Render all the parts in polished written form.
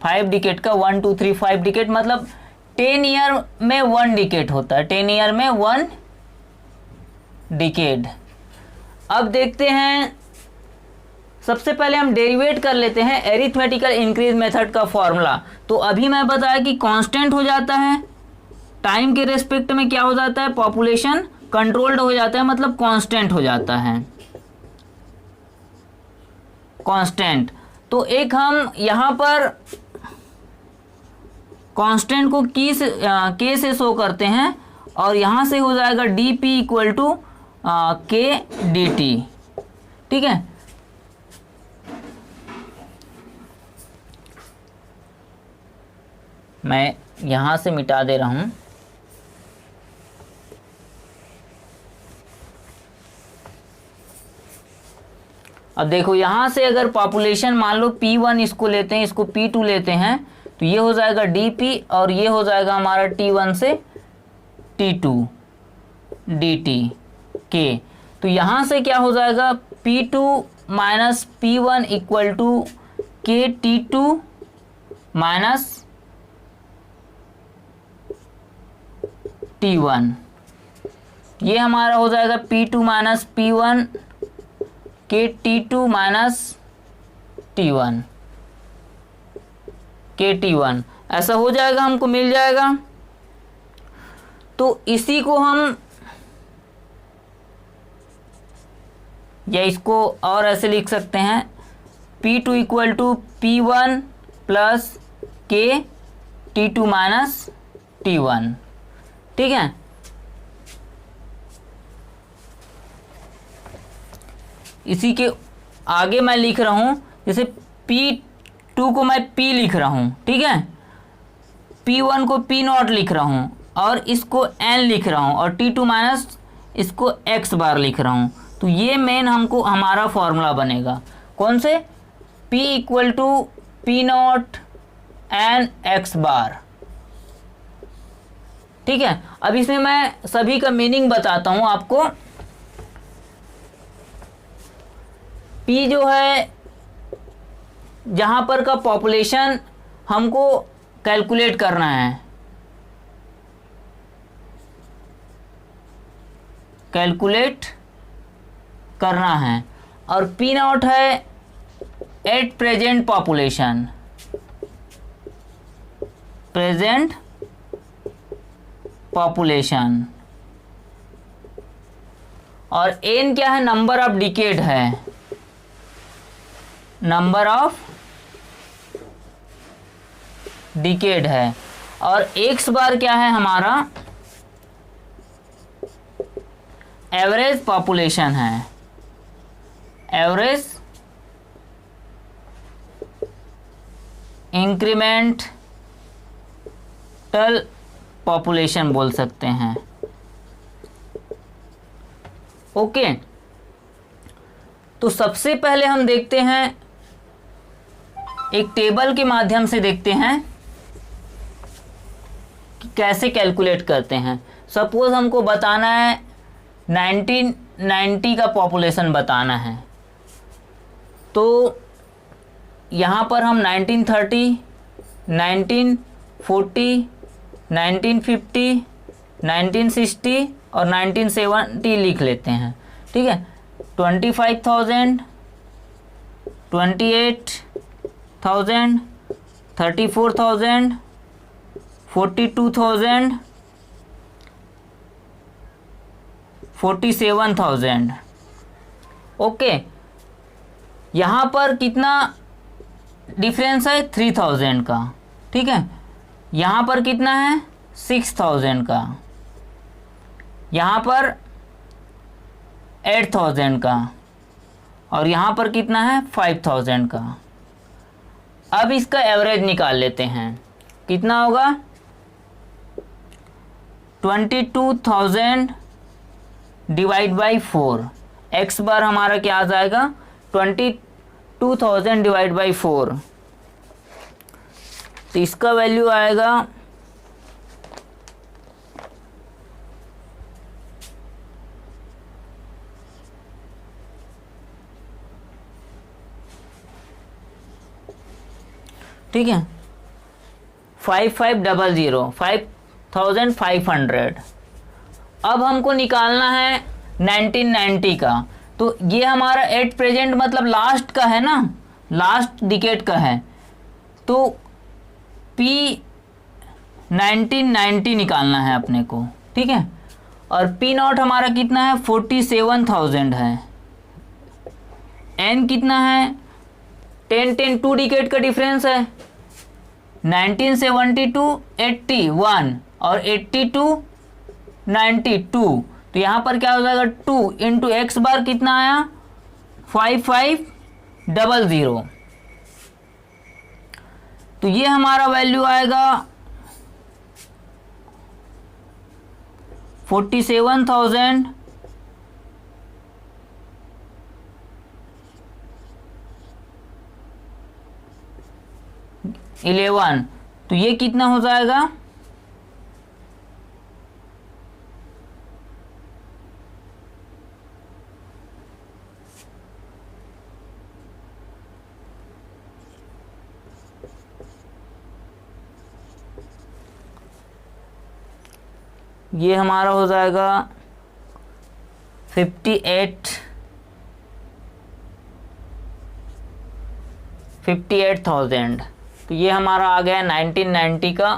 5 decade का 1 2 3 5 decade, मतलब 10 year में 1 डिकेट होता है, 10 ईयर में 1 डिकेड। अब देखते हैं, सबसे पहले हम डेरिवेट कर लेते हैं एरिथमेटिकल इंक्रीज मेथड का फॉर्मूला। तो अभी मैं बताया कि कांस्टेंट हो जाता है, टाइम के रेस्पेक्ट में क्या हो जाता है, पॉपुलेशन कंट्रोल्ड हो जाता है, मतलब कांस्टेंट हो जाता है, कांस्टेंट। तो एक हम यहाँ पर कांस्टेंट को के से शो करते हैं, और यहाँ से हो जाएगा डी पी इक्वल टू के डी टी, ठीक है। मैं यहाँ से मिटा दे रहा हूँ। अब देखो यहाँ से अगर पॉपुलेशन मान लो P1 इसको लेते हैं, इसको P2 लेते हैं, तो ये हो जाएगा DP और ये हो जाएगा हमारा T1 से T2 DT K। तो यहाँ से क्या हो जाएगा, P2 minus P1 equal to के T2 माइनस T1। ये हमारा हो जाएगा P2 माइनस P1 के T2 माइनस T1 के T1, ऐसा हो जाएगा, हमको मिल जाएगा। तो इसी को हम, या इसको और ऐसे लिख सकते हैं, P2 equal to P1 plus के T2 माइनस T1, ठीक है। इसी के आगे मैं लिख रहा हूँ, जैसे P2 को मैं P लिख रहा हूँ, ठीक है, P1 को P नॉट लिख रहा हूँ, और इसको N लिख रहा हूँ, और T2 माइनस इसको X बार लिख रहा हूँ। तो ये मेन हमको हमारा फॉर्मूला बनेगा, कौन से, P equal to P not N X बार, ठीक है। अब इसमें मैं सभी का मीनिंग बताता हूँ आपको। P जो है, जहाँ पर का पॉपुलेशन हमको कैलकुलेट करना है, कैलकुलेट करना है, और P नॉट है at present population, present population, और N क्या है, नंबर ऑफ डिकेड है, नंबर ऑफ डिकेड है, और X बार क्या है हमारा, एवरेज पॉपुलेशन है, एवरेज इंक्रीमेंटल पॉपुलेशन बोल सकते हैं, ओके। तो सबसे पहले हम देखते हैं, एक टेबल के माध्यम से देखते हैं कि कैसे कैलकुलेट करते हैं। सपोज हमको बताना है 1990 का पॉपुलेशन बताना है, तो यहाँ पर हम 1930, 1940, 1950, 1960 और 1970 लिख लेते हैं, ठीक है। 25,000, 28,000, 34,000, 42,000, 47,000, ओके। यहाँ पर कितना डिफरेंस है, 3,000 का, ठीक है। यहाँ पर कितना है, 6,000 का, यहाँ पर 8,000 का, और यहाँ पर कितना है, 5,000 का। अब इसका एवरेज निकाल लेते हैं, कितना होगा, 22,000 डिवाइड बाई 4, एक्स बार हमारा क्या आ जाएगा, 22,000 डिवाइड बाई 4, तो इसका वैल्यू आएगा ठीक है 5500 5500। अब हमको निकालना है 1990 का। तो ये हमारा एट प्रेजेंट मतलब लास्ट का है ना, लास्ट डिकेड का है। तो पी 1990 निकालना है अपने को, ठीक है। और पी नॉट हमारा कितना है 47,000 है। एन कितना है 10 2 डिकेड का डिफरेंस है। 1972 81 और 82 92। तो यहाँ पर क्या हो जाएगा 2 इंटू एक्स बार कितना आया 5500। तो ये हमारा वैल्यू आएगा 47,000 11। तो ये कितना हो जाएगा ये हमारा हो जाएगा 58,000। तो ये हमारा आ गया 1990 का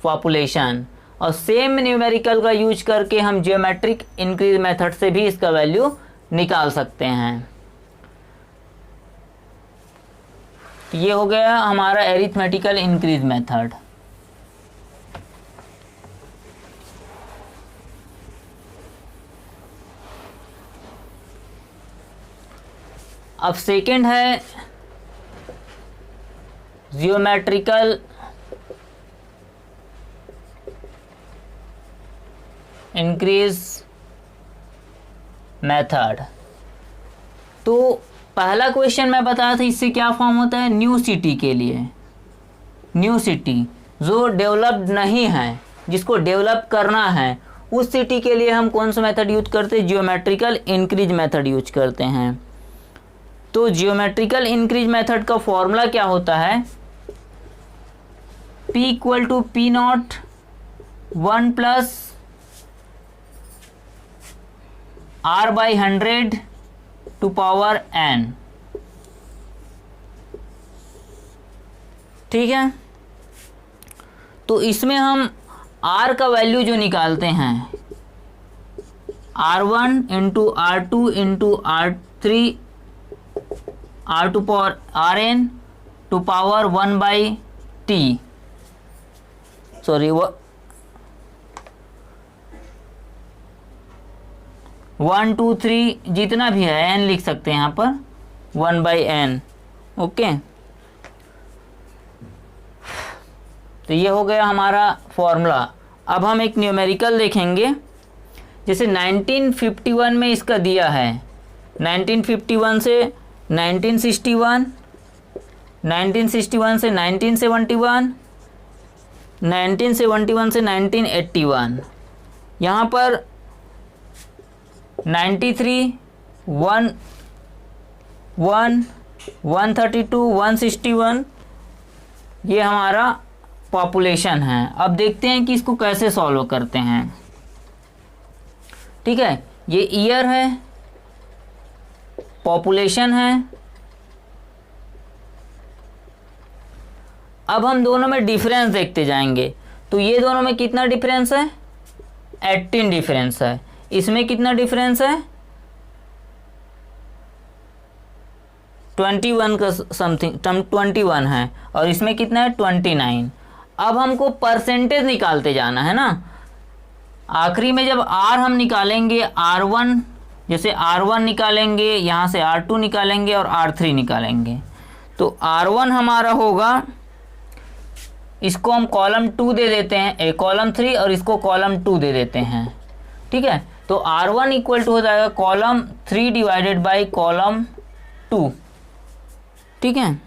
पॉपुलेशन। और सेम न्यूमेरिकल का यूज करके हम जियोमेट्रिक इंक्रीज मेथड से भी इसका वैल्यू निकाल सकते हैं। तो ये हो गया हमारा एरिथमेटिकल इंक्रीज मेथड। अब सेकंड है जियोमेट्रिकल इंक्रीज मेथड। तो पहला क्वेश्चन मैं बताया था, इससे क्या फॉर्म होता है न्यू सिटी के लिए। न्यू सिटी जो डेवलप्ड नहीं है, जिसको डेवलप करना है, उस सिटी के लिए हम कौन सा मेथड यूज करते हैं जियोमेट्रिकल इंक्रीज मेथड यूज करते हैं। तो जियोमेट्रिकल इंक्रीज मेथड का फॉर्मूला क्या होता है P equal to P not 1 plus R by 100 to power n। ठीक है। तो इसमें हम R का वैल्यू जो निकालते हैं R1 into R2 into R3 R to power Rn to power 1 by T, sorry 1 2 3 जितना भी है n लिख सकते हैं यहाँ पर 1 बाई n। ओके। तो ये हो गया हमारा फॉर्मूला। अब हम एक न्यूमेरिकल देखेंगे। जैसे 1951 में इसका दिया है, 1951 से 1961, 1961 से 1971, 1971 से 1981। यहाँ पर 93, 1, 132, 161 ये हमारा पॉपुलेशन है। अब देखते हैं कि इसको कैसे सॉल्व करते हैं। ठीक है, ये ईयर है, पॉपुलेशन है। अब हम दोनों में डिफरेंस देखते जाएंगे। तो ये दोनों में कितना डिफरेंस है 18 डिफरेंस है। इसमें कितना डिफरेंस है 21 का समथिंग 21 है। और इसमें कितना है 29। अब हमको परसेंटेज निकालते जाना है ना। आखिरी में जब R हम निकालेंगे R1, जैसे R1 निकालेंगे, यहाँ से R2 निकालेंगे और R3 निकालेंगे। तो R1 हमारा होगा, इसको हम कॉलम 2 दे देते हैं, कॉलम 3 और इसको कॉलम 2 दे देते हैं। ठीक है। तो R1 इक्वल टू हो जाएगा कॉलम 3 डिवाइडेड बाई कॉलम 2। ठीक है।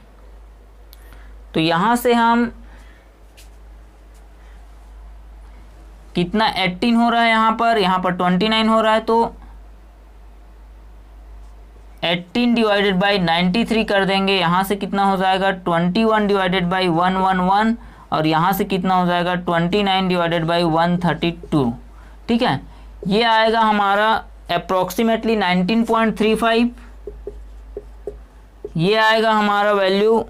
तो यहाँ से हम कितना 18 हो रहा है, यहाँ पर 29 हो रहा है। तो 18 डिवाइडेड बाई 93 कर देंगे। यहाँ से कितना हो जाएगा 21 डिवाइडेड बाई 111 और यहाँ से कितना हो जाएगा 29 डिवाइडेड बाई 132, ठीक है। ये आएगा हमारा अप्रोक्सीमेटली 19.35, ये आएगा हमारा वैल्यू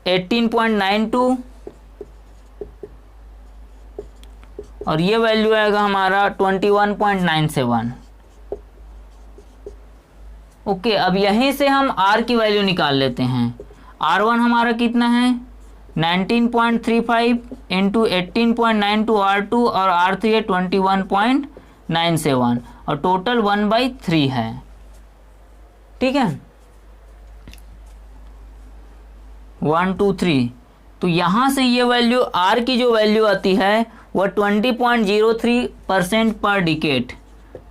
18.92 और ये वैल्यू आएगा हमारा 21.97। ओके, अब यहीं से हम R की वैल्यू निकाल लेते हैं। R1 हमारा कितना है 19.35 इंटू 18.92 R2 और R3 है 21.97 और टोटल 1/3 है, ठीक है, 1 2 3। तो यहाँ से ये वैल्यू R की जो वैल्यू आती है वह 20.03% पर डिकेट,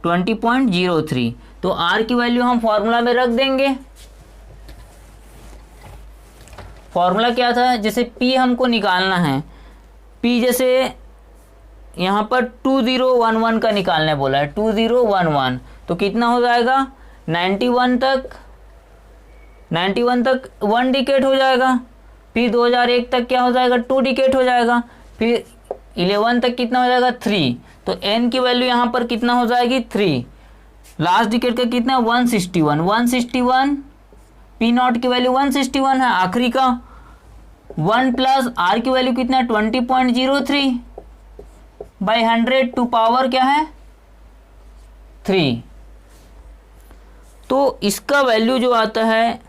20.03। तो R की वैल्यू हम फॉर्मूला में रख देंगे। फॉर्मूला क्या था, जैसे P हमको निकालना है, P जैसे यहाँ पर 2011 का निकालने बोला है, 2011 तो कितना हो जाएगा 91 तक 1 डिकेट हो जाएगा, फिर 2001 तक क्या हो जाएगा 2 डिकेट हो जाएगा, फिर 11 तक कितना हो जाएगा 3। तो n की वैल्यू यहाँ पर कितना हो जाएगी 3। लास्ट डिकेट का कितना 161 पी नॉट की वैल्यू 161 है, आखिरी का 1 प्लस आर की वैल्यू कितना है 20.03 बाई 100 टू पावर क्या है 3। तो इसका वैल्यू जो आता है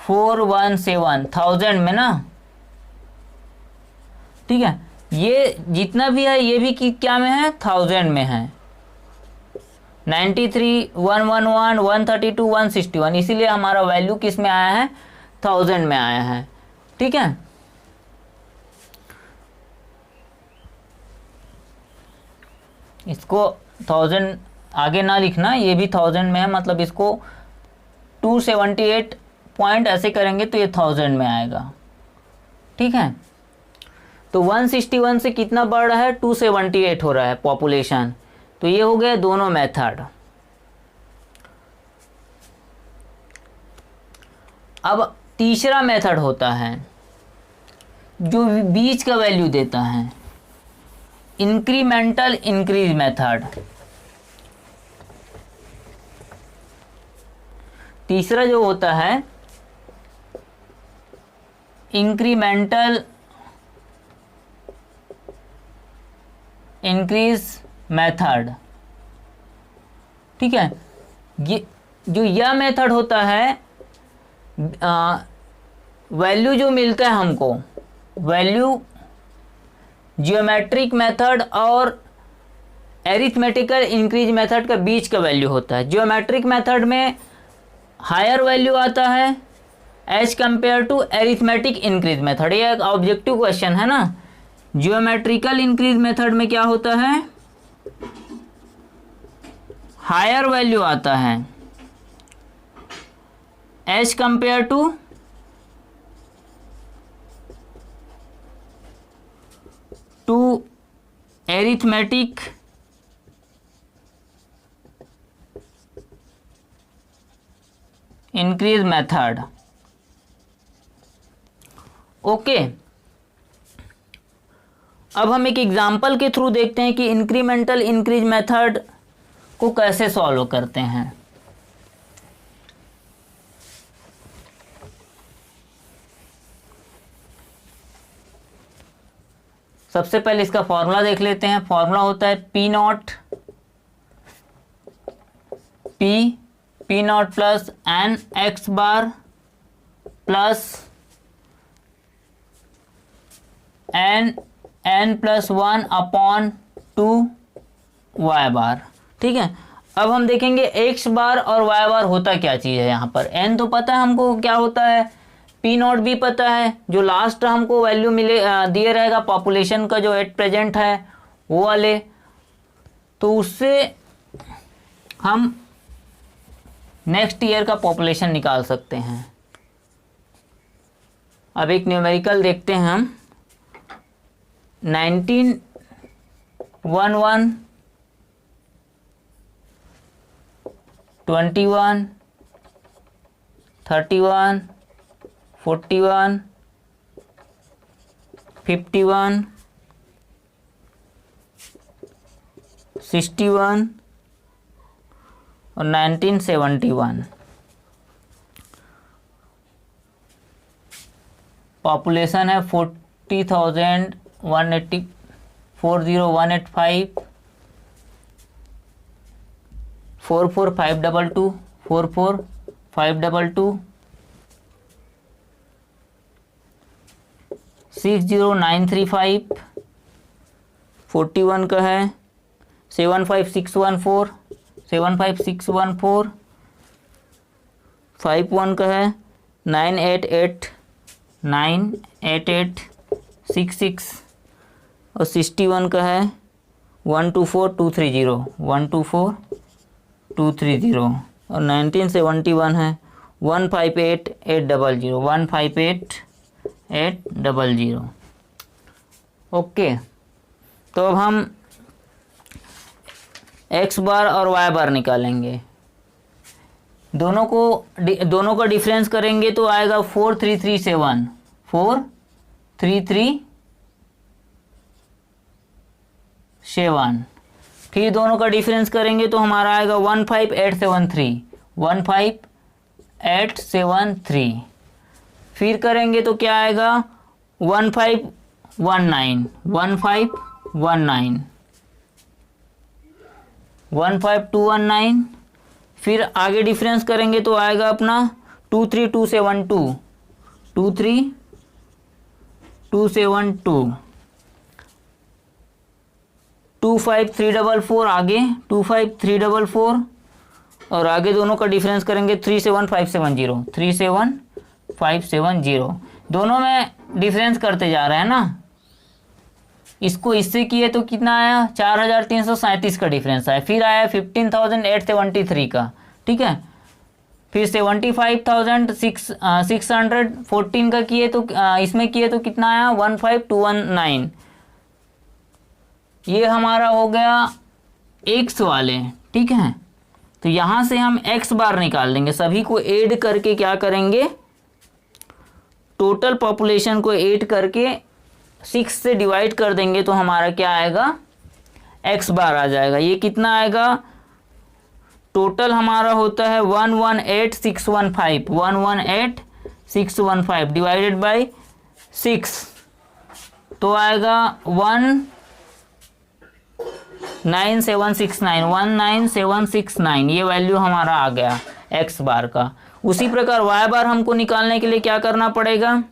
417 में ना, ठीक है। ये जितना भी है ये भी क्या में है 1000 में है, 93 111 132 161, इसीलिए हमारा वैल्यू किस में आया है 1000 में आया है, ठीक है। इसको 1000 आगे ना लिखना, ये भी 1000 में है, मतलब इसको 278 पॉइंट ऐसे करेंगे तो ये 1000 में आएगा, ठीक है। तो 161 से कितना बढ़ रहा है 278 हो रहा है पॉपुलेशन। तो ये हो गया दोनों मेथड। अब तीसरा मेथड होता है जो बीच का वैल्यू देता है, इंक्रीमेंटल इंक्रीज मेथड। तीसरा जो होता है इंक्रीमेंटल इंक्रीज मेथड, ठीक है। ये जो यह मेथड होता है वैल्यू जो मिलता है हमको, वैल्यू जियोमेट्रिक मेथड और एरिथमेटिकल इंक्रीज मेथड का बीच का वैल्यू होता है। जियोमेट्रिक मेथड में हायर वैल्यू आता है as compared to arithmetic increase method. ये एक ऑब्जेक्टिव क्वेश्चन है ना। जियोमेट्रिकल इंक्रीज मेथड में क्या होता है हायर वैल्यू आता है as compared to arithmetic increase method. Okay, अब हम एक एग्जांपल के थ्रू देखते हैं कि इंक्रीमेंटल इंक्रीज मेथड को कैसे सॉल्व करते हैं। सबसे पहले इसका फॉर्मूला देख लेते हैं। फॉर्मूला होता है P naught plus N X bar plus N plus 1 upon 2 Y bar, ठीक है। अब हम देखेंगे एक्स बार और वाई बार होता क्या चीज़ है। यहाँ पर एन तो पता है हमको क्या होता है, पी नॉट भी पता है, जो लास्ट हमको वैल्यू मिले दिए रहेगा पॉपुलेशन का जो एट प्रेजेंट है वो वाले, तो उससे हम नेक्स्ट ईयर का पॉपुलेशन निकाल सकते हैं। अब एक न्यूमेरिकल देखते हैं हम। 19 11 21 31 41 51 61 और 1971। पॉपुलेशन है 40,185 44522 44522 60935 41 का है 75614 75614 51 का है 988 98866 और 61 का है 124230 124230 और 1971 है 158800 158800। ओके, तो अब हम एक्स बार और वाई बार निकालेंगे। दोनों का डिफरेंस करेंगे तो आएगा 4337 4337। फिर दोनों का डिफरेंस करेंगे तो हमारा आएगा 15873 15873। फिर करेंगे तो क्या आएगा 1519 1519 15219। फिर आगे डिफरेंस करेंगे तो आएगा अपना 23272 23272 25344 आगे 25344 और आगे दोनों का डिफरेंस करेंगे 37570 37570। दोनों में डिफरेंस करते जा रहे हैं ना। इसको इससे किए तो कितना आया 4337 का डिफरेंस आया। फिर आया 15,873 का, ठीक है। फिर 75,614 का किए तो इसमें किए तो कितना आया 15219। ये हमारा हो गया एक्स वाले, ठीक है। तो यहाँ से हम एक्स बार निकाल देंगे। सभी को ऐड करके क्या करेंगे, टोटल पॉपुलेशन को ऐड करके 6 से डिवाइड कर देंगे तो हमारा क्या आएगा एक्स बार आ जाएगा। ये कितना आएगा, टोटल हमारा होता है 118615 118615 डिवाइडेड बाय 6 तो आएगा 19769 ये वैल्यू हमारा आ गया एक्स बार का। उसी प्रकार वाई बार हमको निकालने के लिए क्या करना पड़ेगा,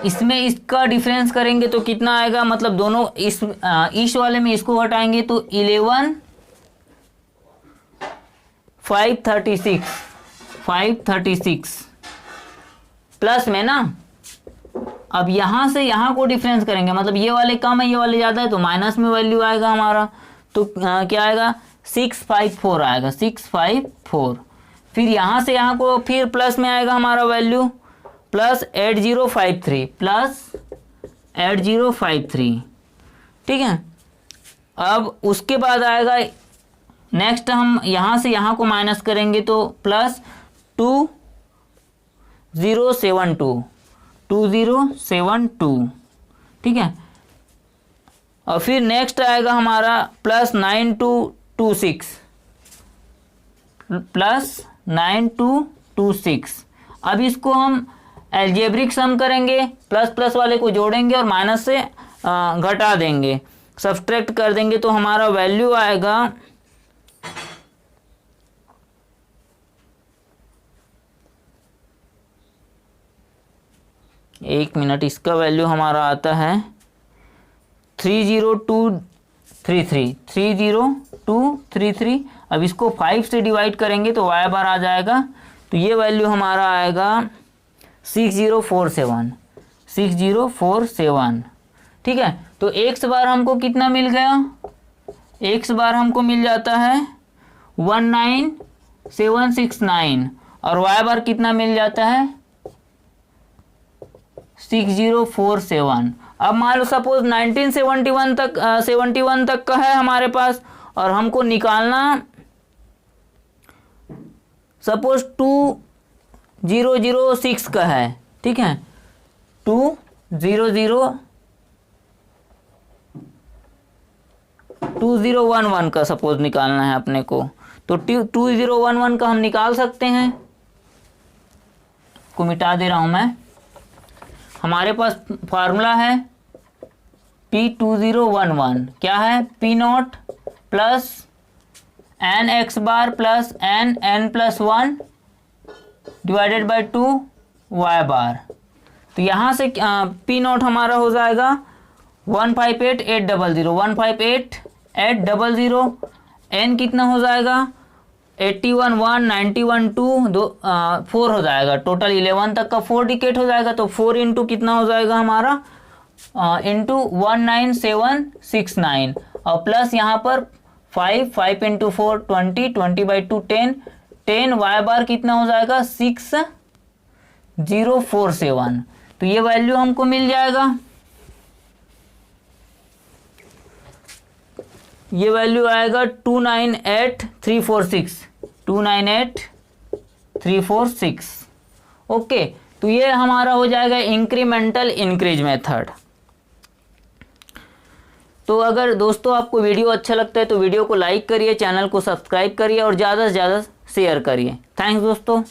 इसमें इसका डिफरेंस करेंगे तो कितना आएगा, मतलब दोनों इस वाले में इसको हटाएंगे तो 11,536 प्लस में ना। अब यहाँ से यहाँ को डिफरेंस करेंगे, मतलब ये वाले कम है ये वाले ज़्यादा है तो माइनस में वैल्यू आएगा हमारा। तो क्या आएगा 654 आएगा 654। फिर यहाँ से यहाँ को फिर प्लस में आएगा हमारा वैल्यू प्लस 8053 प्लस 8053, ठीक है। अब उसके बाद आएगा नेक्स्ट हम यहाँ से यहाँ को माइनस करेंगे तो प्लस 2072 ठीक है। और फिर नेक्स्ट आएगा हमारा प्लस 9226। अब इसको हम एल्जेब्रिक सम करेंगे, प्लस प्लस वाले को जोड़ेंगे और माइनस से घटा देंगे, सब्सट्रैक्ट कर देंगे तो हमारा वैल्यू आएगा 1 मिनट, इसका वैल्यू हमारा आता है 30233। अब इसको 5 से डिवाइड करेंगे तो वाई बार आ जाएगा। तो ये वैल्यू हमारा आएगा 6047, ठीक है। तो एक्स बार हमको कितना मिल गया, एक्स बार हमको मिल जाता है 19769 और वाई बार कितना मिल जाता है 6047। अब मान लो सपोज 1971 तक 71 तक का है हमारे पास, और हमको निकालना सपोज 2006 का है, ठीक है, 2011 का सपोज निकालना है अपने को, तो 2011 का हम निकाल सकते हैं। को मिटा दे रहा हूं मैं। हमारे पास फार्मूला है P2011, क्या है, P0 plus N X bar plus N plus 1 divided by 2 Y bar. तो यहाँ से P0 हमारा हो जाएगा 158800, 158800। एन कितना हो जाएगा, 81 1 91 2 4 हो जाएगा, टोटल 11 तक का 4 डिकेट हो जाएगा। तो 4 इंटू कितना हो जाएगा हमारा, इंटू 19769, और प्लस यहाँ पर 5 इंटू 4 20, 20 बाई 2 10 वाई बार कितना हो जाएगा 6047। तो ये वैल्यू हमको मिल जाएगा, ये वैल्यू आएगा 298346, 298346। ओके, तो ये हमारा हो जाएगा इंक्रीमेंटल इंक्रीज मेथड। तो अगर दोस्तों आपको वीडियो अच्छा लगता है तो वीडियो को लाइक करिए, चैनल को सब्सक्राइब करिए और ज़्यादा से ज़्यादा शेयर करिए। थैंक्स दोस्तों।